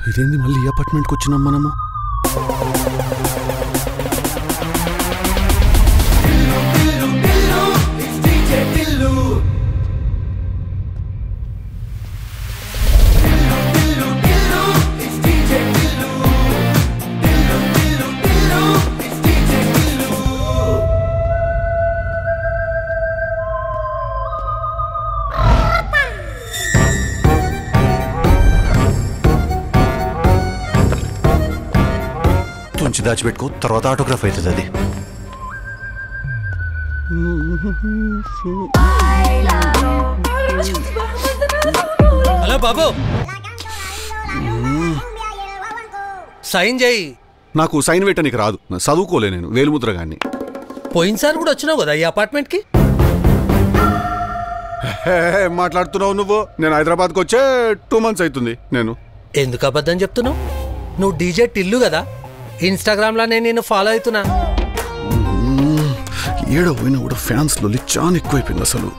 ఇదేంది మళ్ళీ ఈ అపార్ట్మెంట్కి వచ్చినాం మనము? ఉంచి దాచిపెట్టుకో, తర్వాత ఆటోగ్రాఫ్ అవుతుంది అది. హలో బాబు, సైన్ చేయి. నాకు సైన్ పెట్టడానికి రాదు, చదువుకోలే నేను, వేలుముద్ర గాన్ని. పోయినసారి కూడా వచ్చినావు కదా ఈ అపార్ట్మెంట్కి. మాట్లాడుతున్నావు నువ్వు? నేను హైదరాబాద్కి వచ్చే 2 months అవుతుంది. నేను ఎందుకు అబద్ధం చెప్తున్నావు? నువ్వు డీజే టిల్లు కదా, ఇన్స్టాగ్రామ్లో నేను నిన్ను ఫాలో అవుతున్నా. ఏడో పోయినా కూడా ఫ్యాన్స్లో చాలా ఎక్కువైపోయింది అసలు.